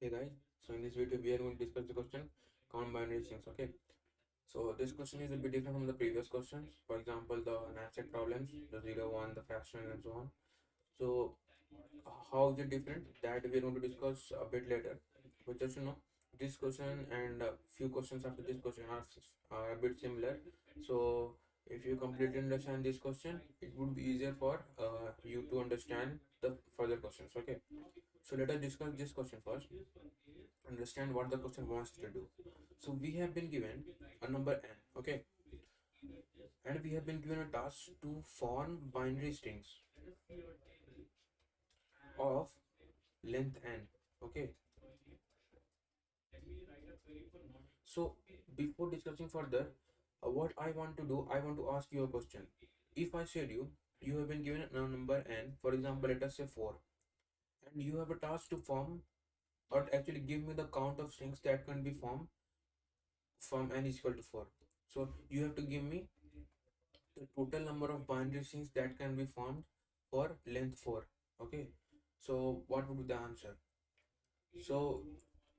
Hey guys, so in this video we are going to discuss the question count binary strings. Okay, so this question is a bit different from the previous questions. For example, the knapsack problems, the 0, 1, the fractional, and so on. So how is it different? That we are going to discuss a bit later. But just this question and few questions after this question are a bit similar. So if you completely understand this question, it would be easier for you to understand the further questions. Okay, so let us discuss this question first. Understand what the question wants to do. So we have been given a number n, okay, and we have been given a task to form binary strings of length n. Okay, so before discussing further, what I want to do, I want to ask you a question. If I said you have been given a number n, for example, let us say 4, and you have a task to form or actually give me the count of strings that can be formed from n is equal to 4. So you have to give me the total number of binary strings that can be formed for length 4. Okay, so what would be the answer? So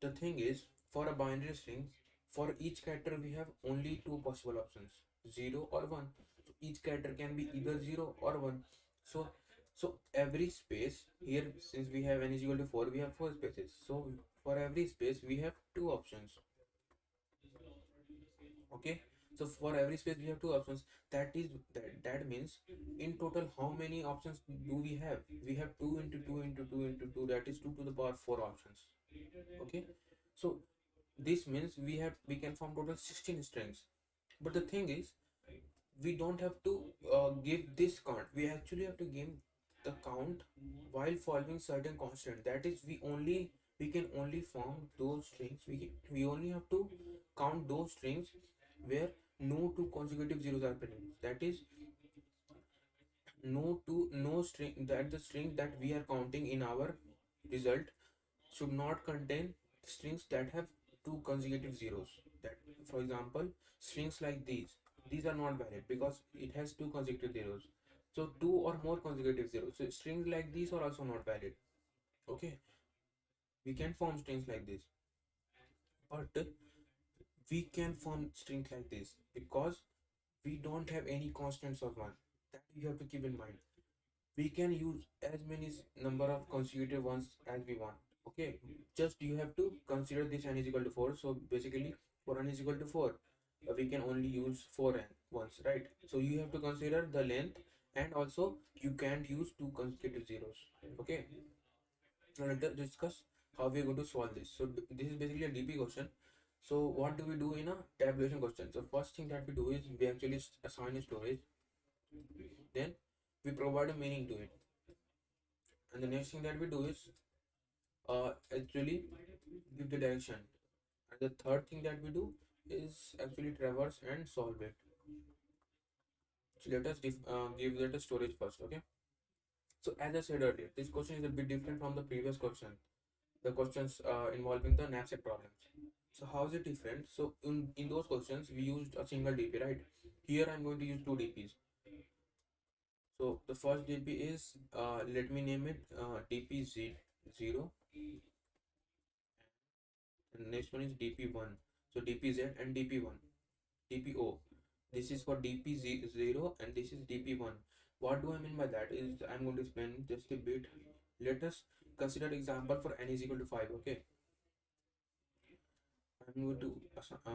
the thing is, for a binary string, for each character we have only two possible options, 0 or 1. So each character can be either 0 or 1. So every space here, since we have n is equal to 4, we have 4 spaces. So for every space we have two options. Okay, so for every space we have two options. That means in total how many options do we have? We have 2 into 2 into 2 into 2, that is 2 to the power 4 options. Okay, so this means we can form total 16 strings. But the thing is, we don't have to give this count. We actually have to give the count while following certain constant. That is, we can only form those strings. We only have to count those strings where no two consecutive zeros are present. That is, no string, that the string that we are counting in our result should not contain strings that have two consecutive zeros. That, for example, strings like these are not valid because it has two consecutive zeros. So two or more consecutive zeros, so strings like these are also not valid. Okay, we can form strings like this, but we can form strings like this because we don't have any constants of one. That you have to keep in mind. We can use as many number of consecutive ones as we want. Okay, just you have to consider this n is equal to 4. So basically, for n is equal to 4, we can only use 4n once, right? So you have to consider the length, and also you can't use two consecutive zeros. Okay, so let us discuss how we are going to solve this. So this is basically a DP question. So what do we do in a tabulation question? So first thing that we do is we actually assign a storage, then we provide a meaning to it, and the next thing that we do is actually give the direction, and the third thing that we do is actually traverse and solve it. So let us give that a storage first. Okay, so as I said earlier, this question is a bit different from the previous question, the questions involving the knapsack problems. So how is it different? So in those questions we used a single DP, right? Here I'm going to use two DPs. So the first DP is, let me name it DP0, and next one is DP1. So DPZ and DP1, DPO. This is for DP0 and this is DP1. What do I mean by that is I'm going to explain just a bit. Let us consider example for n is equal to 5. Okay, I'm going to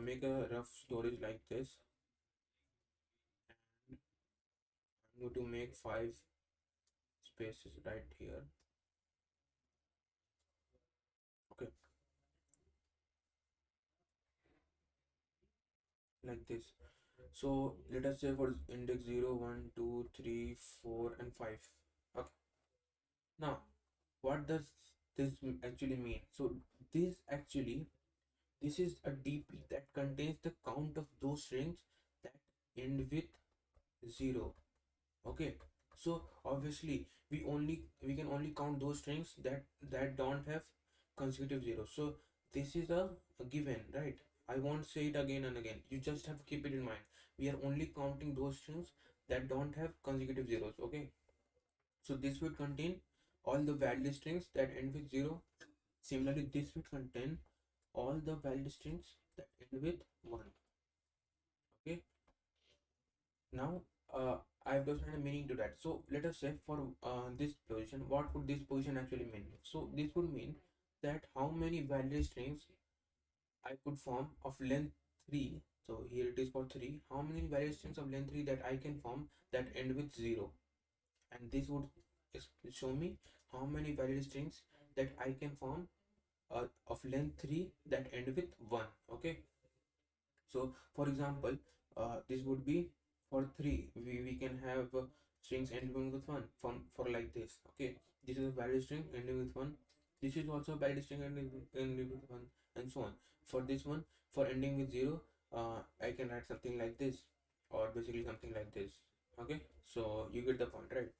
make a rough storage like this. I'm going to make 5 spaces right here. Okay, like this. So let us say for index 0, 1, 2, 3, 4, and 5. Okay, now what does this actually mean? So this actually, this is a DP that contains the count of those strings that end with 0. Okay, so obviously we can only count those strings that don't have consecutive zeros. So this is a given, right? I won't say it again and again. You just have to keep it in mind. We are only counting those strings that don't have consecutive zeros. Okay, so this would contain all the valid strings that end with 0, Similarly, this would contain all the valid strings that end with 1. Okay, now I've assigned a meaning to that. So let us say for this position, what would this position actually mean? So this would mean that how many valid strings I could form of length 3. So here it is for 3. How many valid strings of length 3 that I can form that end with 0? And this would show me how many valid strings that I can form of length 3 that end with 1. Okay, so for example, this would be for 3. We can have strings ending with 1 for like this. Okay, this is a valid string ending with 1. This is also a valid string ending with 1, and so on. For this one, for ending with 0, I can write something like this, or basically something like this. Okay, so you get the point, right?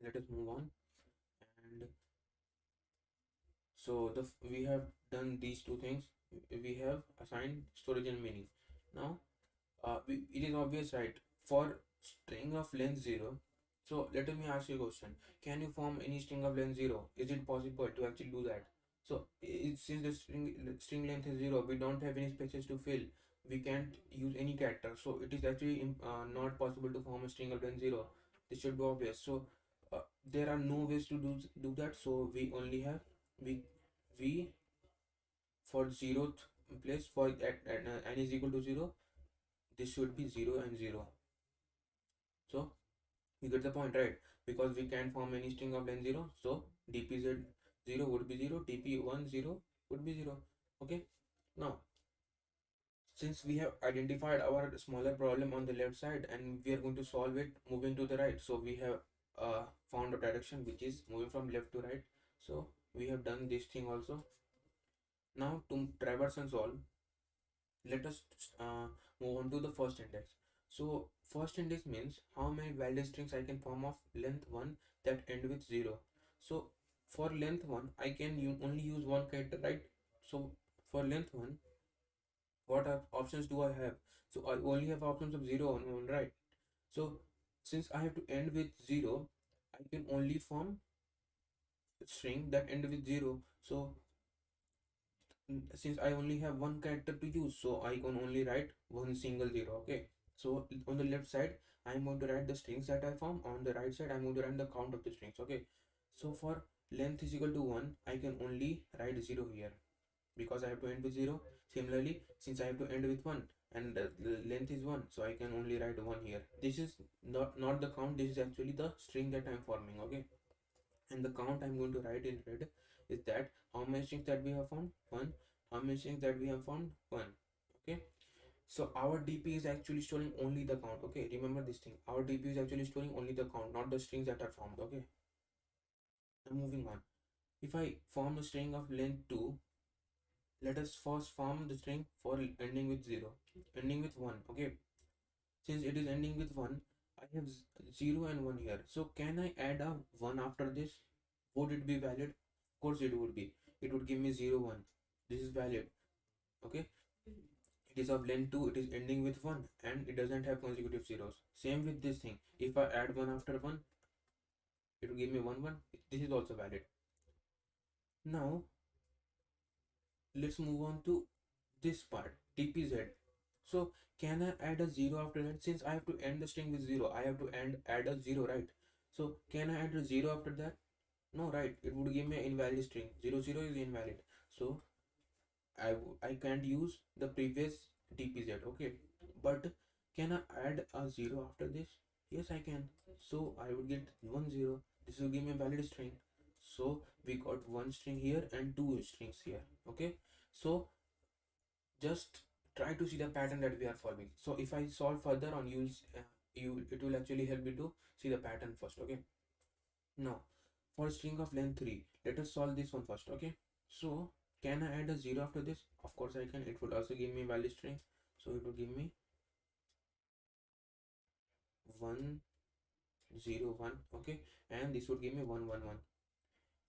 Let us move on. And so we have done these two things. We have assigned storage and meaning. Now it is obvious, right, for string of length 0. So let me ask you a question: can you form any string of length 0? Is it possible to actually do that? So since the string length is 0, we don't have any spaces to fill. We can't use any character, so it is actually not possible to form a string of length 0. This should be obvious. So there are no ways to do that. So we only have we for zeroth place, for at n is equal to 0, this should be 0 and 0. So you get the point, right? Because we can't form any string of length 0, so dpz 0 would be 0, dp1 0 would be 0. Okay, now since we have identified our smaller problem on the left side and we are going to solve it moving to the right, so we have found a direction which is moving from left to right. So we have done this thing also. Now to traverse and solve, let us move on to the first index. So first index means how many valid strings I can form of length 1 that end with 0. So for length 1 I can only use one character, right? So for length 1, what options do I have? So I only have options of 0 and 1, right? So since I have to end with 0, I can only form a string that end with 0. So since I only have one character to use, so I can only write one single 0. Okay, so on the left side I'm going to write the strings that I form. On the right side I'm going to write the count of the strings. Okay, so for length is equal to 1, I can only write 0 here because I have to end with 0. Similarly, since I have to end with 1 and the length is 1, so I can only write 1 here. This is not the count, this is actually the string that I'm forming. Okay, and the count I'm going to write in red is that how many strings that we have found? 1. How many strings that we have found? 1. Okay, so our dp is actually storing only the count. Okay, remember this thing, our dp is actually storing only the count, not the strings that are formed. Okay, now moving on. If I form a string of length 2, let us first form the string for ending with 0, ending with 1. Okay, since it is ending with 1, I have 0 and 1 here. So can I add a 1 after this? Would it be valid? Of course it would be. It would give me 0 1. This is valid. Okay, it is of length 2, it is ending with 1 and it doesn't have consecutive zeros. Same with this thing, if I add 1 after 1, it will give me 1 1. This is also valid. Now let's move on to this part, dpz. So can I add a 0 after that? Since I have to end the string with 0, I have to add a 0, right? So can I add a 0 after that? No, right? It would give me an invalid string. 0 0 is invalid. So I can't use the previous dpz. Okay, but can I add a 0 after this? Yes, I can. So I would get 1 0. This will give me a valid string. So we got one string here and two strings here. Okay, so just try to see the pattern that we are following. So if I solve further on use it will actually help me to see the pattern first. Okay, now for string of length 3, let us solve this one first. Okay, so can I add a 0 after this? Of course I can. It would also give me valid string, so it will give me 1 0 1. Okay, and this would give me 1 1 1.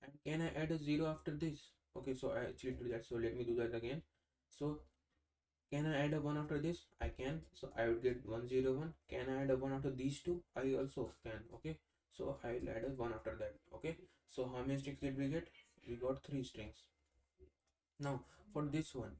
And can I add a 0 after this? Okay, so I actually did that, so let me do that again. So can I add a 1 after this? I can. So I would get 1 0 1. Can I add a 1 after these two? I also can. Okay, so I will add a 1 after that. Okay, so how many strings did we get? we got 3 strings. Now for this one,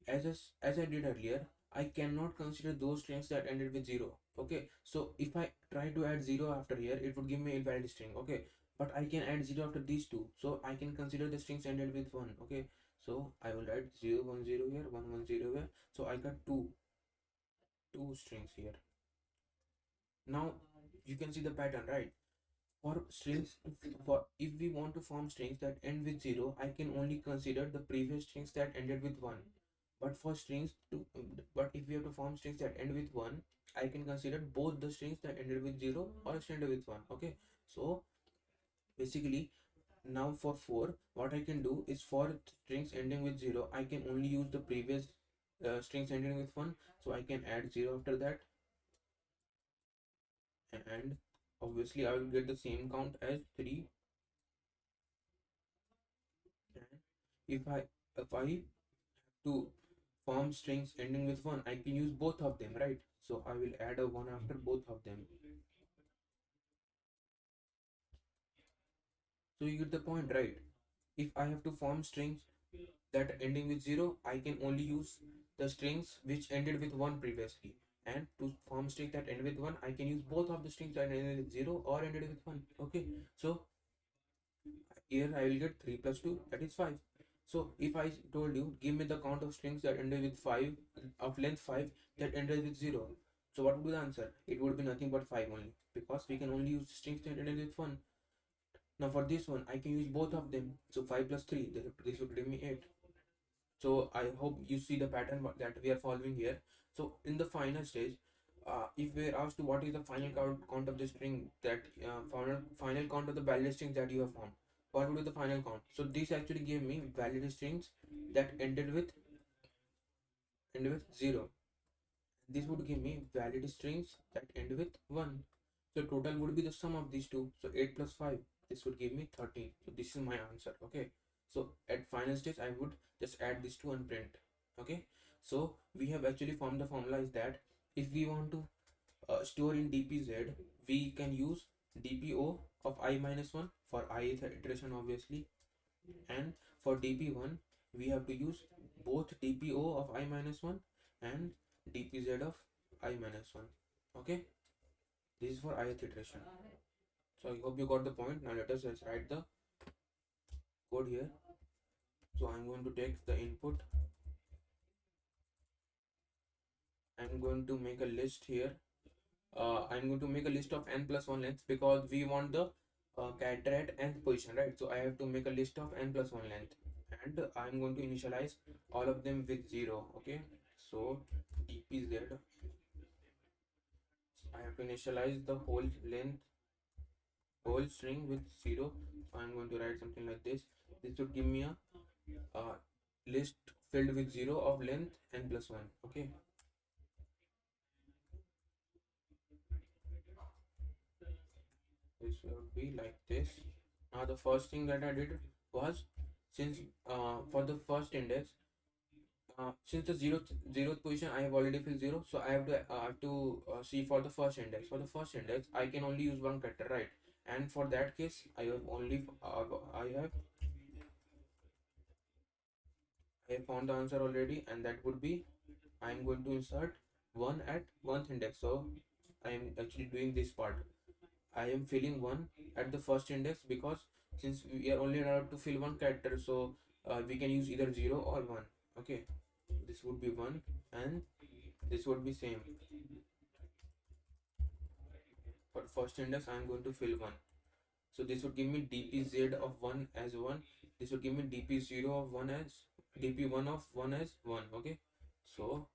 as I did earlier, I cannot consider those strings that ended with 0. Okay, so if I try to add 0 after here, it would give me a invalid string. Okay, but I can add 0 after these two, so I can consider the strings ended with 1. Okay, so I will write 0 1 0 here, 1 1 0 here, so I got two strings here. Now you can see the pattern, right? For strings, for if we want to form strings that end with 0, I can only consider the previous strings that ended with 1. But for strings to but if we have to form strings that end with 1, I can consider both the strings that ended with 0 or ended with 1. Okay, so basically now for 4, what I can do is for strings ending with 0, I can only use the previous strings ending with 1, so I can add 0 after that, and obviously I will get the same count as 3. And if I to form strings ending with 1, I can use both of them, right? So I will add a 1 after both of them. So you get the point, right? If I have to form strings that ending with 0, I can only use the strings which ended with 1 previously. And to form strings that end with 1, I can use both of the strings that ended with 0 or ended with 1. Okay, so here I will get 3 plus 2, that is 5. So if I told you, give me the count of strings that ended with 5, of length 5, that ended with 0. So what would be the answer? It would be nothing but 5 only, because we can only use strings that ended with 1. Now for this one, I can use both of them. So 5 plus 3, this would give me 8. So I hope you see the pattern that we are following here. So in the final stage, if we are asked to what is the final count of the string that final count of the valid strings that you have found, what would be the final count? So this actually gave me valid strings that ended with 0. This would give me valid strings that end with 1. So total would be the sum of these two. So 8 plus 5, this would give me 13. So this is my answer. Okay, so at final stage I would just add these two and print. Okay, so we have actually formed the formula is that if we want to store in dpz, we can use dpo of I minus 1 for ith iteration obviously, and for dp1 we have to use both dpo of I minus 1 and dpz of I minus 1. Okay, this is for ith iteration. So I hope you got the point. Now let us just write the code here. So I'm going to take the input. I'm going to make a list here. I'm going to make a list of n plus 1 lengths because we want the character at nth position, right? So I have to make a list of n plus 1 length, and I'm going to initialize all of them with 0. Okay, so dpz, I have to initialize the whole length, whole string with 0. So I'm going to write something like this. This would give me a list filled with 0 of length n plus 1. Okay, this would be like this. Now the first thing that I did was, since for the first index, since the zeroth position I have already filled 0, so I have to see for the first index. For the first index I can only use one character, right? And for that case I have found the answer already, and that would be, I am going to insert 1 at 1th index. So I am actually doing this part. I am filling 1 at the first index because since we are only allowed to fill one character, so we can use either 0 or 1. Okay, this would be 1 and this would be same. For first index I am going to fill 1. So this would give me dpz of 1 as 1. This would give me dp0 of 1 as dp1 of 1 as 1. Okay, so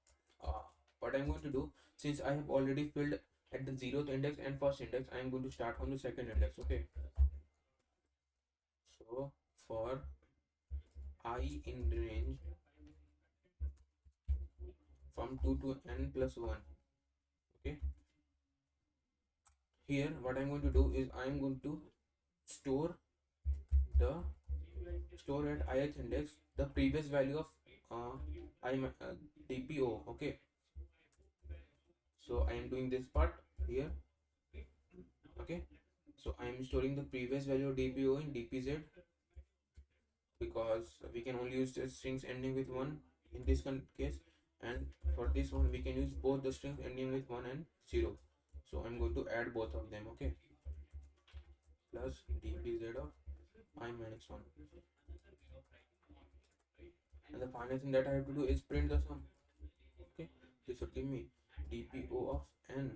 uh, what I'm going to do, since I have already filled at the 0th index and first index, I am going to start from the second index. Okay, so for I in range from 2 to n plus 1. Okay, here what I'm going to do is I'm going to store the store at ith index the previous value of dpo. Okay, so I am doing this part here. Okay, so I am storing the previous value of dpo in dpz, because we can only use the strings ending with 1 in this case, and for this one we can use both the strings ending with 1 and 0. So I'm going to add both of them. Okay, plus dpz of I minus 1, and the final thing that I have to do is print the sum. Okay, this would give me dpo of n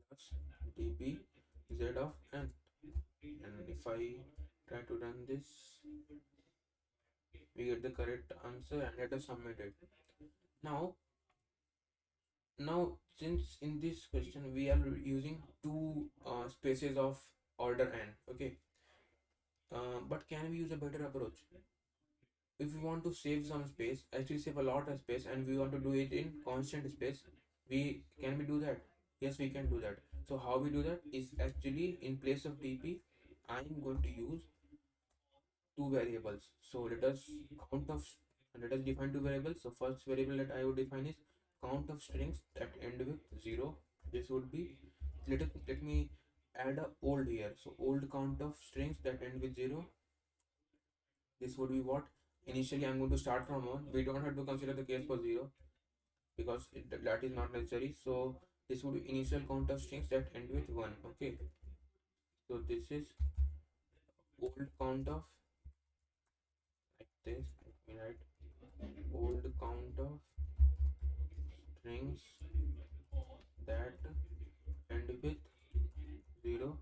plus dpz of n, and if I try to run this, we get the correct answer and let us submit it. Now since in this question we are using two spaces of order n, okay, but can we use a better approach? If we want to save some space, actually save a lot of space, and we want to do it in constant space, we do that? Yes, we can do that. So how we do that is actually, in place of dp, I'm going to use two variables. So count of let us define two variables. So first variable that I would define is count of strings that end with 0. This would be, let me add a old here. So old count of strings that end with 0. This would be what? Initially I'm going to start from 1. We don't have to consider the case for 0 because that is not necessary. So this would be initial count of strings that end with 1. Okay, so this is old count of, like this, let me write old count of strings that end with 0.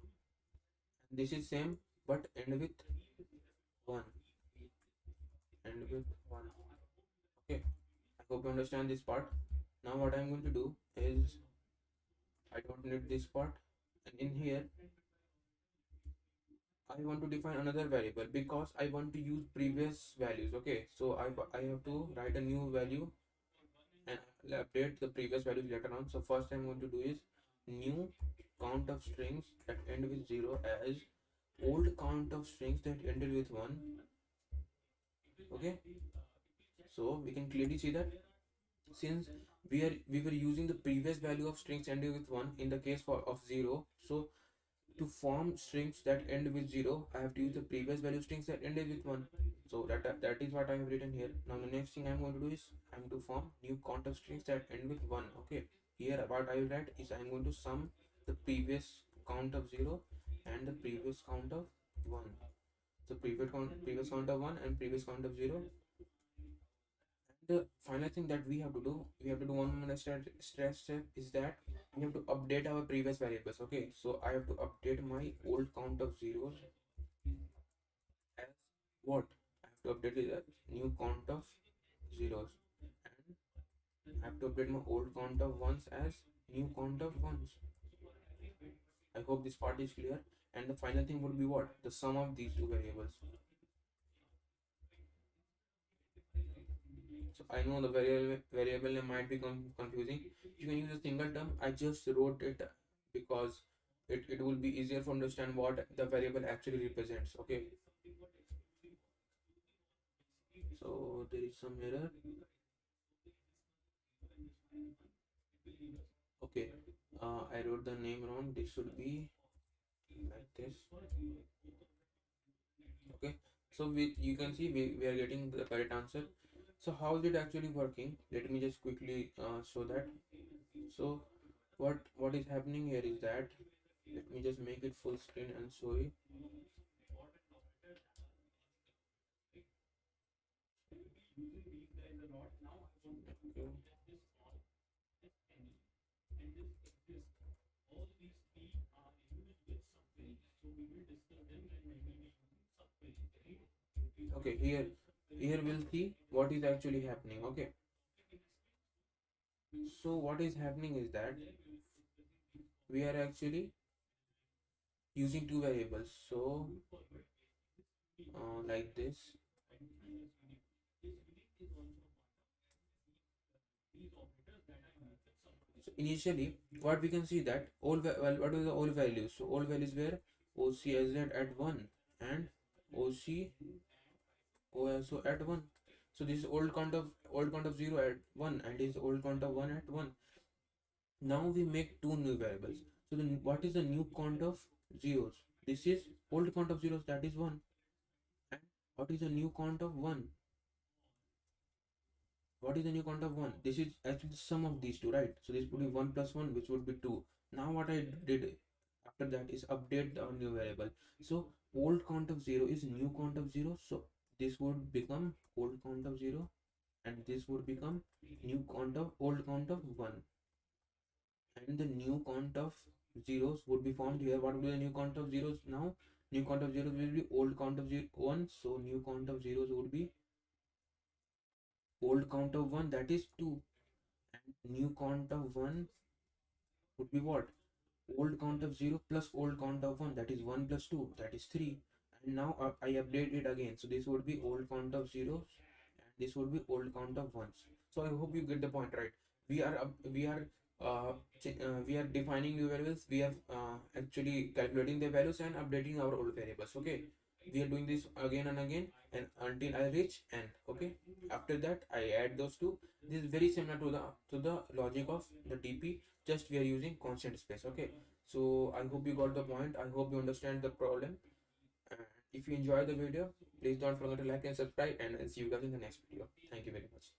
This is same but end with 1, end with 1. Okay, I hope you understand this part. Now what I'm going to do is, I don't need this part, and in here I want to define another variable because I want to use previous values. Okay, so I have to write a new value and I'll update the previous values later on. So first I'm going to do is new count of strings that end with 0 as old count of strings that ended with 1. Okay, so we can clearly see that since we were using the previous value of strings ending with 1 in the case for of 0, so to form strings that end with 0, I have to use the previous value strings that ended with 1. So that is what I have written here. Now the next thing I'm going to do is I'm to form new count of strings that end with 1. Okay, here what I will write is I'm going to sum the previous count of 0 and the previous count of 1. So previous count of 1 and previous count of 0. The final thing that we have to do, we have to do one more stress step, is that we have to update our previous variables. Okay, so I have to update my old count of zeros as what? I have to update it as new count of zeros, and I have to update my old count of ones as new count of ones. I hope this part is clear. And the final thing would be what? The sum of these two variables. So I know the variable name might be confusing. You can use a single term. I just wrote it because it will be easier to understand what the variable actually represents. Okay. So there is some error. Okay. I wrote the name wrong. This should be like this. Okay. So you can see we are getting the correct answer. So how is it actually working? Let me just quickly show that. So what is happening here is that, let me just make it full screen and show you. Okay. Okay, here we'll see what is actually happening. Okay, so what is happening is that we are actually using two variables. So like this. So initially what we can see that well, what are the old values? So old values were OCSZ at 1 and OC OSO at 1. So this is old count of 0 at 1 and this is old count of 1 at 1. Now we make two new variables. So then what is the new count of zeros? This is old count of zeros, that is 1. And what is the new count of 1? What is the new count of 1? This is actually the sum of these two, right? So this would be 1 plus 1, which would be 2. Now what I did after that is update the new variable. So old count of 0 is new count of 0. So this would become old count of 0, and this would become new count of old count of 1. And the new count of zeros would be formed here. What would be the new count of zeros now? New count of zeros will be old count of 1. So new count of zeros would be old count of 1, that is 2. And new count of 1 would be what? Old count of 0 plus old count of 1, that is 1 plus 2, that is 3. And now I update it again. So this would be old count of zeros, and this would be old count of ones. So I hope you get the point, right? We are defining new variables. We are actually calculating the values and updating our old variables. Okay, we are doing this again and again, and until I reach n. Okay, after that I add those two. This is very similar to the logic of the TP, just we are using constant space. Okay, so I hope you got the point. I hope you understand the problem. And if you enjoy the video, please don't forget to like and subscribe, and I'll see you guys in the next video. Thank you very much.